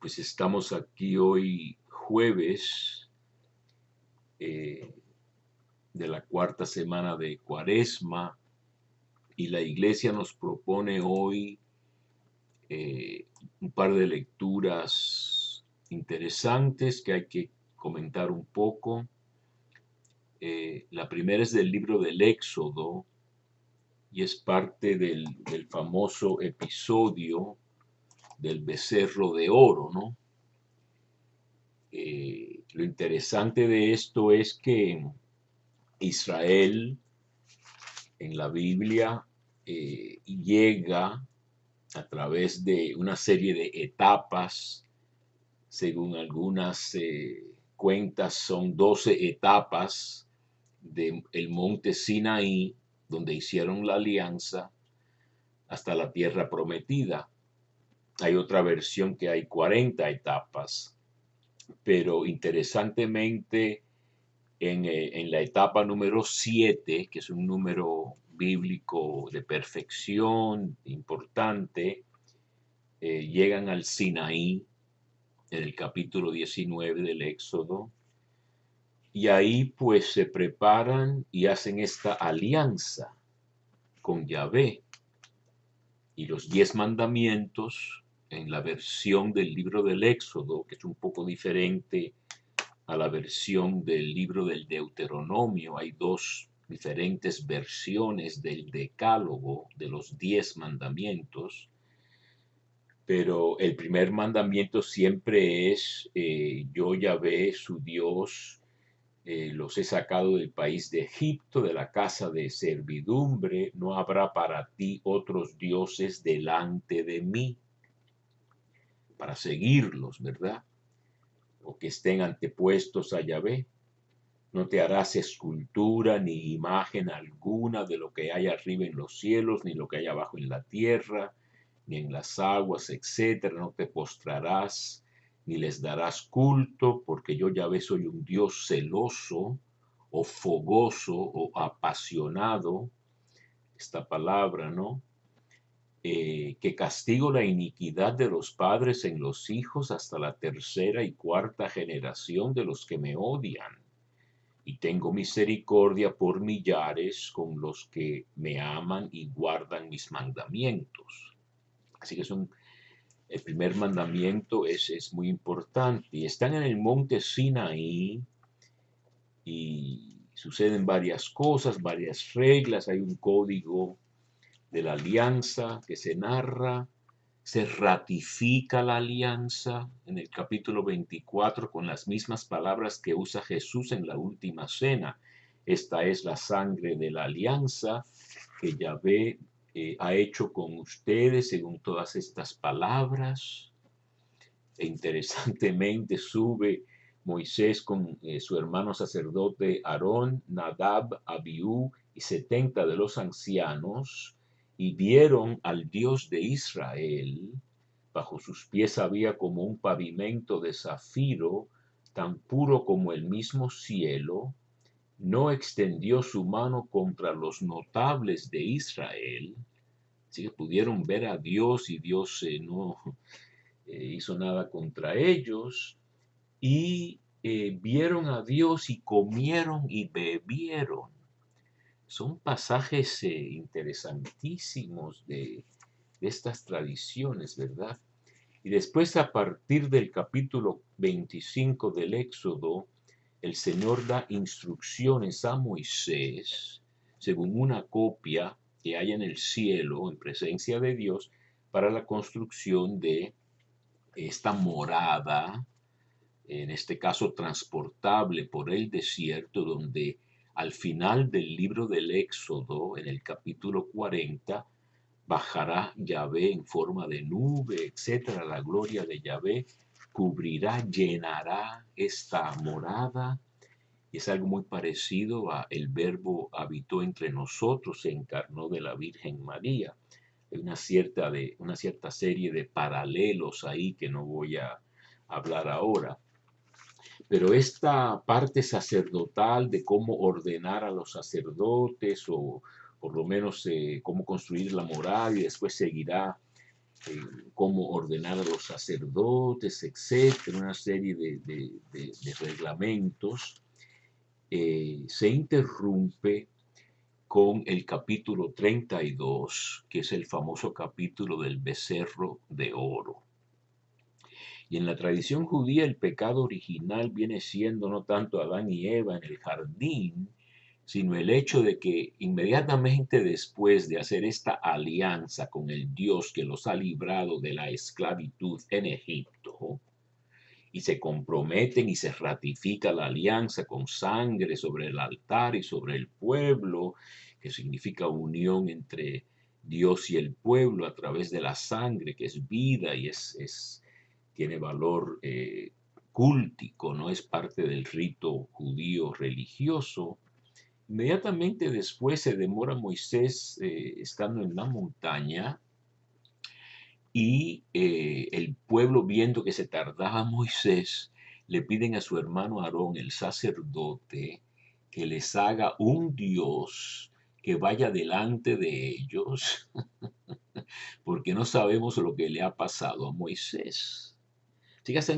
Pues estamos aquí hoy jueves eh, de la cuarta semana de Cuaresma y la iglesia nos propone hoy eh, un par de lecturas interesantes que hay que comentar un poco. La primera es del libro del Éxodo y es parte del famoso episodio del becerro de oro, ¿no? Lo interesante de esto es que Israel en la Biblia llega a través de una serie de etapas, según algunas cuentas son 12 etapas del monte Sinaí, donde hicieron la alianza, hasta la tierra prometida. Hay otra versión que hay 40 etapas, pero interesantemente en la etapa número 7, que es un número bíblico de perfección importante, llegan al Sinaí en el capítulo 19 del Éxodo, y ahí pues se preparan y hacen esta alianza con Yahvé. Y los 10 mandamientos, en la versión del libro del Éxodo, que es un poco diferente a la versión del libro del Deuteronomio. Hay dos diferentes versiones del decálogo de los 10 mandamientos, pero el primer mandamiento siempre es, yo Yahvé, su Dios, los he sacado del país de Egipto, de la casa de servidumbre, no habrá para ti otros dioses delante de mí, para seguirlos, ¿verdad? O que estén antepuestos a Yahvé. No te harás escultura ni imagen alguna de lo que hay arriba en los cielos, ni lo que hay abajo en la tierra, ni en las aguas, etcétera. No te postrarás, ni les darás culto, porque yo Yahvé soy un Dios celoso, o fogoso, o apasionado. Esta palabra, ¿no? Que castigo la iniquidad de los padres en los hijos hasta la tercera y cuarta generación de los que me odian, y tengo misericordia por millares con los que me aman y guardan mis mandamientos. Así que el primer mandamiento es muy importante. Y están en el monte Sinaí y suceden varias cosas, varias reglas. Hay un código de la alianza que se narra. Se ratifica la alianza en el capítulo 24 con las mismas palabras que usa Jesús en la última cena. Esta es la sangre de la alianza que Yahvé ha hecho con ustedes según todas estas palabras. E interesantemente sube Moisés con su hermano sacerdote Aarón, Nadab, Abiú y 70 de los ancianos, y vieron al Dios de Israel. Bajo sus pies había como un pavimento de zafiro, tan puro como el mismo cielo. No extendió su mano contra los notables de Israel. Así que pudieron ver a Dios y Dios no hizo nada contra ellos. Y vieron a Dios y comieron y bebieron. Son pasajes interesantísimos de estas tradiciones, ¿verdad? Y después, a partir del capítulo 25 del Éxodo, el Señor da instrucciones a Moisés, según una copia que hay en el cielo, en presencia de Dios, para la construcción de esta morada, en este caso transportable por el desierto, donde al final del libro del Éxodo, en el capítulo 40, bajará Yahvé en forma de nube, etcétera. La gloria de Yahvé cubrirá, llenará esta morada. Y es algo muy parecido a el verbo habitó entre nosotros, se encarnó de la Virgen María. Hay una cierta serie de paralelos ahí que no voy a hablar ahora. Pero esta parte sacerdotal de cómo ordenar a los sacerdotes, o por lo menos cómo construir la morada, y después seguirá cómo ordenar a los sacerdotes, etcétera, una serie de reglamentos, se interrumpe con el capítulo 32, que es el famoso capítulo del becerro de oro. Y en la tradición judía el pecado original viene siendo no tanto Adán y Eva en el jardín, sino el hecho de que inmediatamente después de hacer esta alianza con el Dios que los ha librado de la esclavitud en Egipto, y se comprometen y se ratifica la alianza con sangre sobre el altar y sobre el pueblo, que significa unión entre Dios y el pueblo a través de la sangre, que es vida y tiene valor cúltico, no es parte del rito judío religioso. Inmediatamente después se demora Moisés estando en la montaña y el pueblo, viendo que se tardaba Moisés, le piden a su hermano Aarón, el sacerdote, que les haga un Dios que vaya delante de ellos, porque no sabemos lo que le ha pasado a Moisés. Fíjense,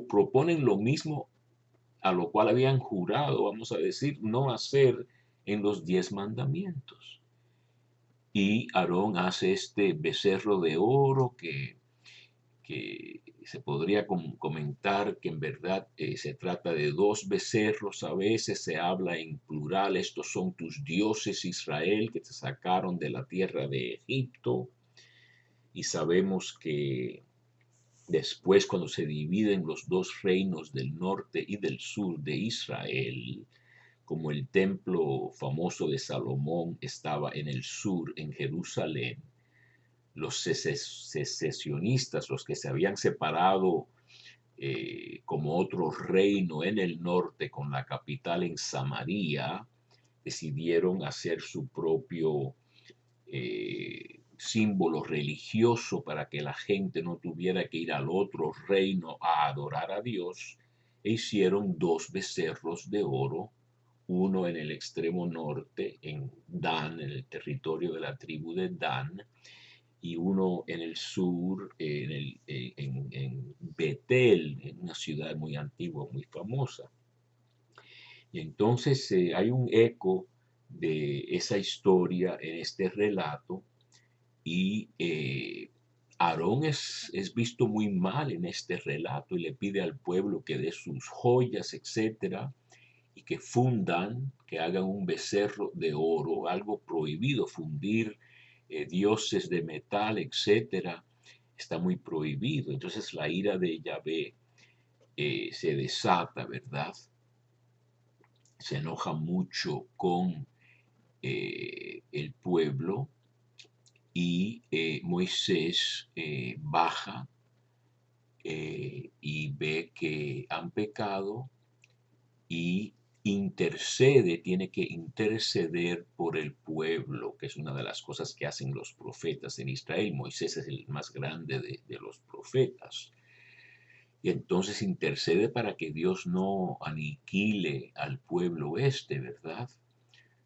proponen lo mismo a lo cual habían jurado, vamos a decir, no hacer en los 10 mandamientos. Y Aarón hace este becerro de oro que se podría comentar que en verdad se trata de 2 becerros. A veces se habla en plural: estos son tus dioses, Israel, que te sacaron de la tierra de Egipto. Y sabemos que después, cuando se dividen los 2 reinos del norte y del sur de Israel, como el templo famoso de Salomón estaba en el sur, en Jerusalén, los secesionistas, los que se habían separado como otro reino en el norte con la capital en Samaria, decidieron hacer su propio símbolo religioso para que la gente no tuviera que ir al otro reino a adorar a Dios, e hicieron 2 becerros de oro, uno en el extremo norte, en Dan, en el territorio de la tribu de Dan, y uno en el sur, en Betel, en una ciudad muy antigua, muy famosa. Y entonces hay un eco de esa historia en este relato, y Aarón es visto muy mal en este relato y le pide al pueblo que dé sus joyas, etcétera, y que fundan, que hagan un becerro de oro, algo prohibido, fundir dioses de metal, etcétera, está muy prohibido. Entonces la ira de Yahvé se desata, ¿verdad? Se enoja mucho con el pueblo, y Moisés baja y ve que han pecado y tiene que interceder por el pueblo, que es una de las cosas que hacen los profetas en Israel. Moisés es el más grande de los profetas. Y entonces intercede para que Dios no aniquile al pueblo ¿verdad?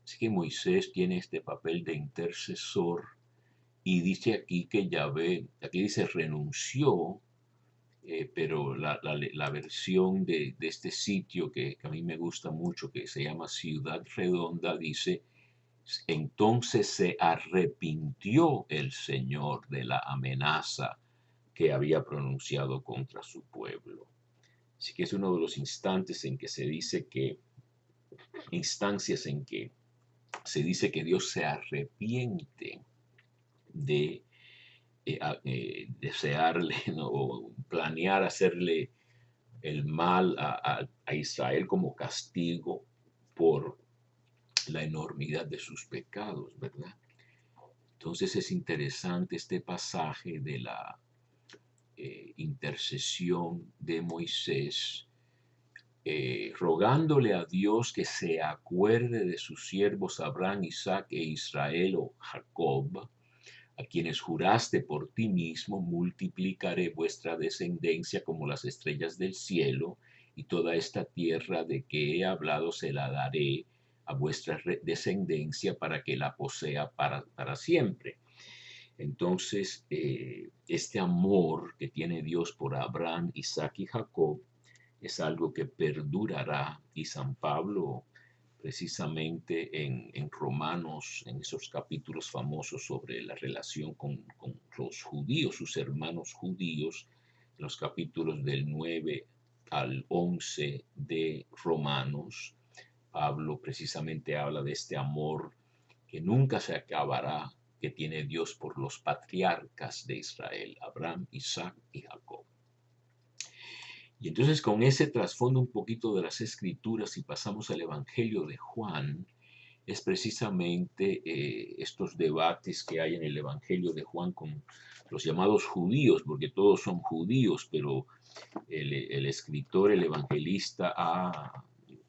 Así que Moisés tiene este papel de intercesor, y dice aquí que Yahvé, aquí dice renunció, pero la versión de este sitio que a mí me gusta mucho, que se llama Ciudad Redonda, dice: entonces se arrepintió el Señor de la amenaza que había pronunciado contra su pueblo. Así que es uno de los instantes en que se dice que, instancias en que se dice que Dios se arrepiente de desearle, ¿no?, o planear hacerle el mal a Israel como castigo por la enormidad de sus pecados, ¿verdad? Entonces es interesante este pasaje de la intercesión de Moisés, rogándole a Dios que se acuerde de sus siervos Abraham, Isaac e Israel, o Jacob, a quienes juraste por ti mismo: multiplicaré vuestra descendencia como las estrellas del cielo, y toda esta tierra de que he hablado se la daré a vuestra descendencia para que la posea para siempre. Entonces, este amor que tiene Dios por Abraham, Isaac y Jacob es algo que perdurará. Y San Pablo, precisamente en Romanos, en esos capítulos famosos sobre la relación con los judíos, sus hermanos judíos, en los capítulos del 9 al 11 de Romanos, Pablo precisamente habla de este amor que nunca se acabará, que tiene Dios por los patriarcas de Israel, Abraham, Isaac y Jacob. Y entonces con ese trasfondo un poquito de las escrituras y pasamos al Evangelio de Juan, es precisamente estos debates que hay en el Evangelio de Juan con los llamados judíos, porque todos son judíos, pero el escritor, el evangelista ha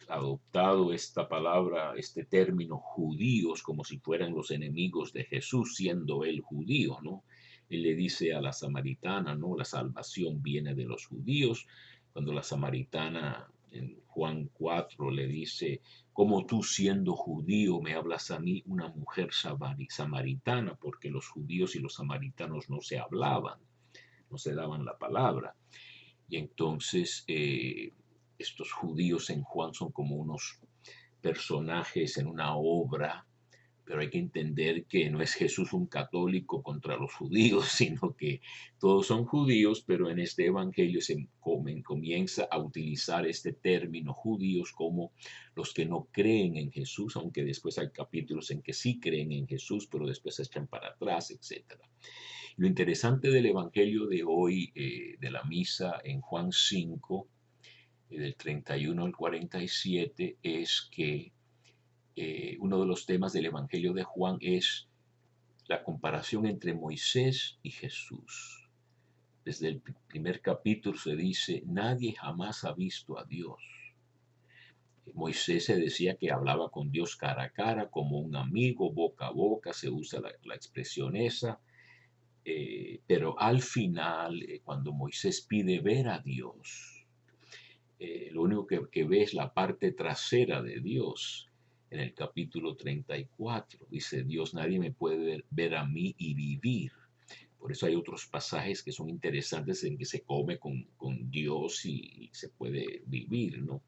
adoptado esta palabra, este término judíos, como si fueran los enemigos de Jesús, siendo él judío, ¿no? Él le dice a la samaritana, ¿no? La salvación viene de los judíos, cuando la samaritana en Juan 4 le dice, ¿cómo tú siendo judío me hablas a mí, una mujer samaritana? Porque los judíos y los samaritanos no se hablaban, no se daban la palabra. Y entonces estos judíos en Juan son como unos personajes en una obra, pero hay que entender que no es Jesús un católico contra los judíos, sino que todos son judíos, pero en este evangelio se comienza a utilizar este término judíos como los que no creen en Jesús, aunque después hay capítulos en que sí creen en Jesús, pero después se echan para atrás, etc. Lo interesante del evangelio de hoy, de la misa en Juan 5, del 31 al 47, es que uno de los temas del Evangelio de Juan es la comparación entre Moisés y Jesús. Desde el primer capítulo se dice, nadie jamás ha visto a Dios. Moisés se decía que hablaba con Dios cara a cara, como un amigo, boca a boca, se usa la expresión esa. Pero al final, cuando Moisés pide ver a Dios, lo único que ve es la parte trasera de Dios. En el capítulo 34 dice Dios, nadie me puede ver a mí y vivir. Por eso hay otros pasajes que son interesantes en que se come con Dios y se puede vivir, ¿no?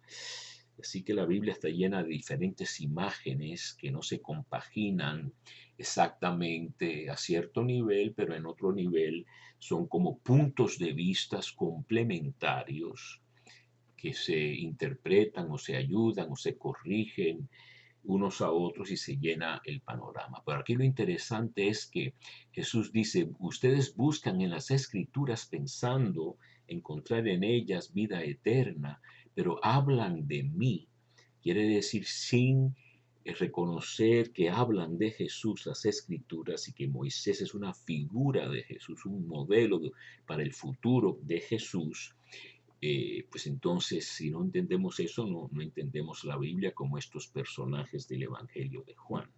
Así que la Biblia está llena de diferentes imágenes que no se compaginan exactamente a cierto nivel, pero en otro nivel son como puntos de vistas complementarios que se interpretan o se ayudan o se corrigen unos a otros y se llena el panorama. Pero aquí lo interesante es que Jesús dice, ustedes buscan en las escrituras pensando encontrar en ellas vida eterna, pero hablan de mí. Quiere decir sin reconocer que hablan de Jesús las escrituras y que Moisés es una figura de Jesús, un modelo para el futuro de Jesús. Pues entonces, si no entendemos eso, no entendemos la Biblia como estos personajes del Evangelio de Juan.